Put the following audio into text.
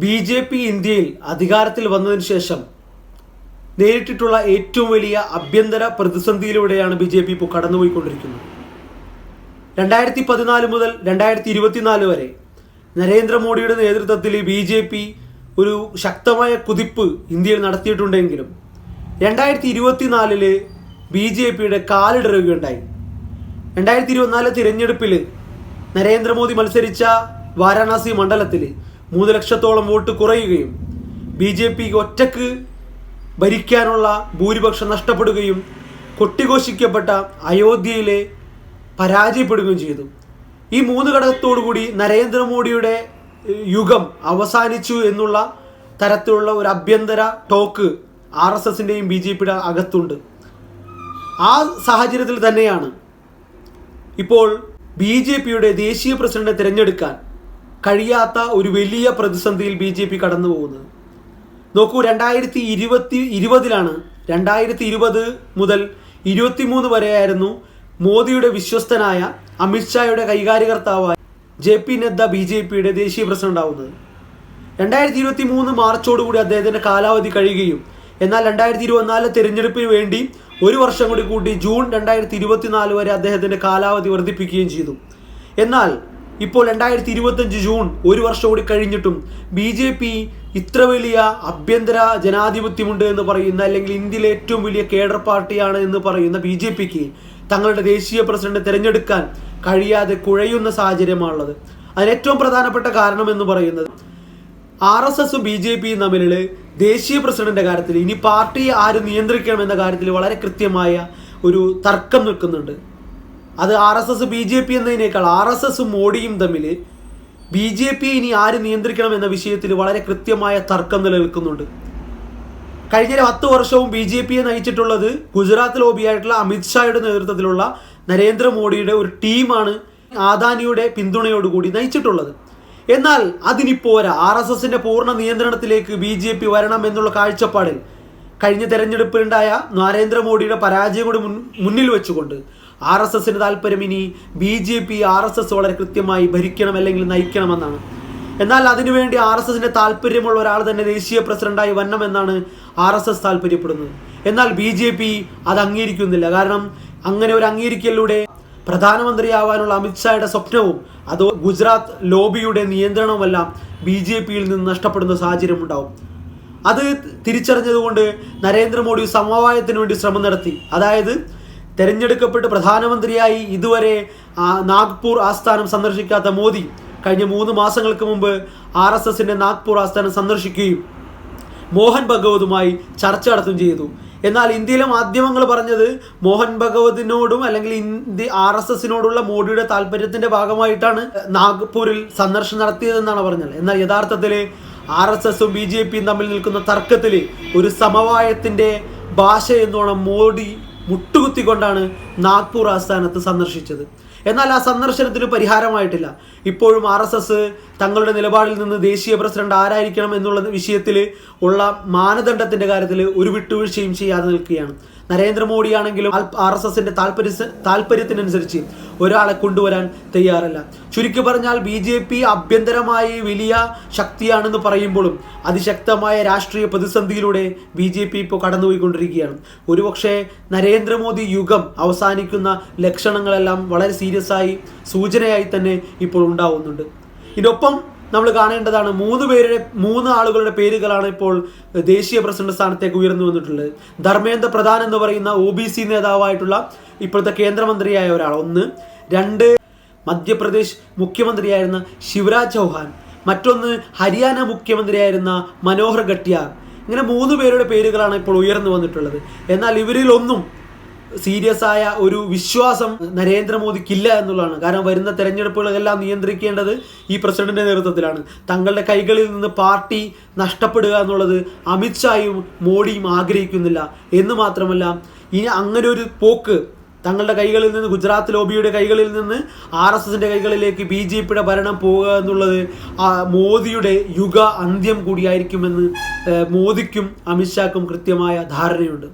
BJP ഇന്ത്യയിൽ അധികാരത്തിൽ വന്നതിന് ശേഷം നേരിട്ടിട്ടുള്ള ഏറ്റവും വലിയ ആഭ്യന്തര പ്രതിസന്ധിയിലൂടെയാണ് BJP ഇപ്പോൾ കടന്നുപോയിക്കൊണ്ടിരിക്കുന്നത്. 2014 മുതൽ 2024 വരെ നരേന്ദ്രമോദിയുടെ നേതൃത്വത്തിൽ BJP ഒരു ശക്തമായ കുതിപ്പ് ഇന്ത്യയിൽ നടത്തിയിട്ടുണ്ടെങ്കിലും 2024 BJPയുടെ കാലിടറുകയുണ്ടായി. 2024 തിരഞ്ഞെടുപ്പിൽ നരേന്ദ്രമോദി മത്സരിച്ച വാരാണസി മണ്ഡലത്തിൽ 3 ലക്ഷത്തോളം വോട്ട് കുറയുകയും BJPക്ക് ഒറ്റക്ക് ഭരിക്കാനുള്ള ഭൂരിപക്ഷം നഷ്ടപ്പെടുകയും കൊട്ടിഘോഷിക്കപ്പെട്ട അയോധ്യയിലെ പരാജയപ്പെടുകയും ചെയ്തു. ഈ 3 ഘടകത്തോടുകൂടി നരേന്ദ്രമോദിയുടെ യുഗം അവസാനിച്ചു എന്നുള്ള തരത്തിലുള്ള ഒരു ആഭ്യന്തര ടോക്ക് RSSന്റെയും BJPയുടെ അകത്തുണ്ട്. ആ സാഹചര്യത്തിൽ തന്നെയാണ് ഇപ്പോൾ BJPയുടെ ദേശീയ പ്രസിഡന്റിനെ തിരഞ്ഞെടുക്കാൻ കഴിയാത്ത ഒരു വലിയ പ്രതിസന്ധിയിൽ BJP കടന്നു പോകുന്നത്. നോക്കൂ, 2020 മുതൽ 23 വരെയായിരുന്നു മോദിയുടെ വിശ്വസ്തനായ അമിത്ഷായുടെ കൈകാര്യകർത്താവായ JP നദ്ദ BJPയുടെ ദേശീയ പ്രസിഡന്റ് ആവുന്നത്. 2023 മാർച്ചോടുകൂടി അദ്ദേഹത്തിന്റെ കാലാവധി കഴിയുകയും എന്നാൽ 2024 തിരഞ്ഞെടുപ്പിന് വേണ്ടി 1 വർഷം കൂടി കൂട്ടി ജൂൺ 2024 വരെ അദ്ദേഹത്തിന്റെ കാലാവധി വർദ്ധിപ്പിക്കുകയും ചെയ്തു. എന്നാൽ ഇപ്പോൾ 2025 ജൂൺ 1 വർഷം കൂടി കഴിഞ്ഞിട്ടും BJP ഇത്ര വലിയ ആഭ്യന്തര ജനാധിപത്യമുണ്ട് എന്ന് പറയുന്ന, അല്ലെങ്കിൽ ഇന്ത്യയിലെ ഏറ്റവും വലിയ കേഡർ പാർട്ടിയാണ് എന്ന് പറയുന്ന BJPക്ക് തങ്ങളുടെ ദേശീയ പ്രസിഡന്റ് തിരഞ്ഞെടുക്കാൻ കഴിയാതെ കുഴയുന്ന സാഹചര്യമാണുള്ളത്. അതിന് ഏറ്റവും പ്രധാനപ്പെട്ട കാരണം എന്ന് പറയുന്നത് RSSും BJPയും തമ്മിലുള്ള ദേശീയ പ്രസിഡന്റിന്റെ കാര്യത്തിൽ ഇനി പാർട്ടി ആര് നിയന്ത്രിക്കണം എന്ന കാര്യത്തിൽ വളരെ കൃത്യമായ ഒരു തർക്കം നിൽക്കുന്നുണ്ട്. അത് RSS BJP എന്നതിനേക്കാൾ RSSും മോഡിയും തമ്മിൽ BJP ഇനി ആര് നിയന്ത്രിക്കണം എന്ന വിഷയത്തിൽ വളരെ കൃത്യമായ തർക്കം നിലനിൽക്കുന്നുണ്ട്. കഴിഞ്ഞ 10 വർഷവും BJPയെ നയിച്ചിട്ടുള്ളത് ഗുജറാത്ത് ലോബിയായിട്ടുള്ള അമിത്ഷായുടെ നേതൃത്വത്തിലുള്ള നരേന്ദ്രമോദിയുടെ ഒരു ടീമാണ് ആദാനിയുടെ പിന്തുണയോടുകൂടി നയിച്ചിട്ടുള്ളത്. എന്നാൽ അതിനിപ്പോരാ, RSSന്റെ പൂർണ്ണ നിയന്ത്രണത്തിലേക്ക് BJP വരണം എന്നുള്ള കാഴ്ചപ്പാടിൽ കഴിഞ്ഞ തെരഞ്ഞെടുപ്പിലുണ്ടായ നരേന്ദ്രമോദിയുടെ പരാജയം കൂടി മുന്നിൽ വെച്ചുകൊണ്ട് RSSന് താല്പര്യം ഇനി BJP RSS വളരെ കൃത്യമായി ഭരിക്കണം അല്ലെങ്കിൽ നയിക്കണമെന്നാണ്. എന്നാൽ അതിനുവേണ്ടി RSSന്റെ താല്പര്യമുള്ള ഒരാൾ തന്നെ ദേശീയ പ്രസിഡന്റായി വരണമെന്നാണ് RSS താല്പര്യപ്പെടുന്നത്. എന്നാൽ BJP അത് അംഗീകരിക്കുന്നില്ല. കാരണം അങ്ങനെ ഒരു അംഗീകരിക്കലിലൂടെ പ്രധാനമന്ത്രിയാവാനുള്ള അമിത്ഷായുടെ സ്വപ്നവും അതോ ഗുജറാത്ത് ലോബിയുടെ നിയന്ത്രണവുമെല്ലാം BJPയിൽ നിന്ന് നഷ്ടപ്പെടുന്ന സാഹചര്യം ഉണ്ടാവും. അത് തിരിച്ചറിഞ്ഞതുകൊണ്ട് നരേന്ദ്രമോദി സമവായത്തിന് വേണ്ടി ശ്രമം നടത്തി. അതായത് തെരഞ്ഞെടുക്കപ്പെട്ട് പ്രധാനമന്ത്രിയായി ഇതുവരെ നാഗ്പൂർ ആസ്ഥാനം സന്ദർശിക്കാത്ത മോദി കഴിഞ്ഞ 3 മാസങ്ങൾക്ക് മുമ്പ് RSSന്റെ നാഗ്പൂർ ആസ്ഥാനം സന്ദർശിക്കുകയും മോഹൻ ഭഗവതുമായി ചർച്ച നടത്തുകയും ചെയ്തു. എന്നാൽ ഇന്ത്യയിലെ മാധ്യമങ്ങൾ പറഞ്ഞത് മോഹൻ ഭഗവതിനോടും അല്ലെങ്കിൽ RSSനോടുള്ള മോഡിയുടെ താല്പര്യത്തിന്റെ ഭാഗമായിട്ടാണ് നാഗ്പൂരിൽ സന്ദർശനം നടത്തിയതെന്നാണ് പറഞ്ഞത്. എന്നാൽ യഥാർത്ഥത്തിൽ RSSും BJPയും തമ്മിൽ നിൽക്കുന്ന തർക്കത്തിൽ ഒരു സമവായത്തിന്റെ ഭാഷ എന്നോണം മോഡി മുട്ടുകുത്തിക്കൊണ്ടാണ് നാഗ്പൂർ ആസ്ഥാനത്ത് സന്ദർശിച്ചത്. എന്നാൽ ആ സന്ദർശനത്തിന് പരിഹാരമായിട്ടില്ല. ഇപ്പോഴും RSS തങ്ങളുടെ നിലപാടിൽ നിന്ന് ദേശീയ പ്രസിഡന്റ് ആരായിരിക്കണം എന്നുള്ള വിഷയത്തിൽ ഉള്ള മാനദണ്ഡത്തിന്റെ കാര്യത്തിൽ ഒരു വിട്ടുവീഴ്ചയും ചെയ്യാതെ നിൽക്കുകയാണ്. നരേന്ദ്രമോദിയാണെങ്കിലും RSSന്റെ താല്പര്യത്തിനനുസരിച്ച് ഒരാളെ കൊണ്ടുവരാൻ തയ്യാറല്ല. ചുരുക്കി പറഞ്ഞാൽ BJP ആഭ്യന്തരമായി വലിയ ശക്തിയാണെന്ന് പറയുമ്പോഴും അതിശക്തമായ രാഷ്ട്രീയ പ്രതിസന്ധിയിലൂടെ BJP ഇപ്പോൾ കടന്നുപോയിക്കൊണ്ടിരിക്കുകയാണ്. ഒരുപക്ഷെ നരേന്ദ്രമോദി യുഗം അവസാനിക്കുന്ന ലക്ഷണങ്ങളെല്ലാം വളരെ സീരിയസ് ആയി സൂചനയായി തന്നെ ഇപ്പോൾ ഉണ്ടാവുന്നുണ്ട്. ഇതിനൊപ്പം നമ്മൾ കാണേണ്ടതാണ് 3 ആളുകളുടെ പേരുകളാണ് ഇപ്പോൾ ദേശീയ പ്രസിഡന്റ് സ്ഥാനത്തേക്ക് ഉയർന്നു വന്നിട്ടുള്ളത്. ധർമ്മേന്ദ്ര പ്രധാൻ എന്ന് പറയുന്ന OBC നേതാവായിട്ടുള്ള ഇപ്പോഴത്തെ കേന്ദ്രമന്ത്രിയായ ഒരാൾ, 1. 2 മധ്യപ്രദേശ് മുഖ്യമന്ത്രിയായിരുന്ന ശിവരാജ് ചൗഹാൻ, മറ്റൊന്ന് ഹരിയാന മുഖ്യമന്ത്രിയായിരുന്ന മനോഹർ ഘട്ടിയാർ. ഇങ്ങനെ 3 പേരുടെ പേരുകളാണ് ഇപ്പോൾ ഉയർന്നു വന്നിട്ടുള്ളത്. എന്നാൽ ഇവരിൽ ഒന്നും സീരിയസ് ആയ ഒരു വിശ്വാസം നരേന്ദ്രമോദിക്കില്ല എന്നുള്ളതാണ്. കാരണം വരുന്ന തെരഞ്ഞെടുപ്പുകളെല്ലാം നിയന്ത്രിക്കേണ്ടത് ഈ പ്രസിഡന്റിന്റെ നേതൃത്വത്തിലാണ്. തങ്ങളുടെ കൈകളിൽ നിന്ന് പാർട്ടി നഷ്ടപ്പെടുക എന്നുള്ളത് അമിത്ഷായും മോഡിയും ആഗ്രഹിക്കുന്നില്ല. എന്ന് മാത്രമല്ല, ഇനി അങ്ങനെ ഒരു പോക്ക് തങ്ങളുടെ കൈകളിൽ നിന്ന്, ഗുജറാത്ത് ലോബിയുടെ കൈകളിൽ നിന്ന് RSSന്റെ കൈകളിലേക്ക് BJPയുടെ ഭരണം പോവുക എന്നുള്ളത് മോദിയുടെ യുഗ അന്ത്യം കൂടിയായിരിക്കുമെന്ന് മോദിക്കും അമിത്ഷാക്കും കൃത്യമായ ധാരണയുണ്ട്.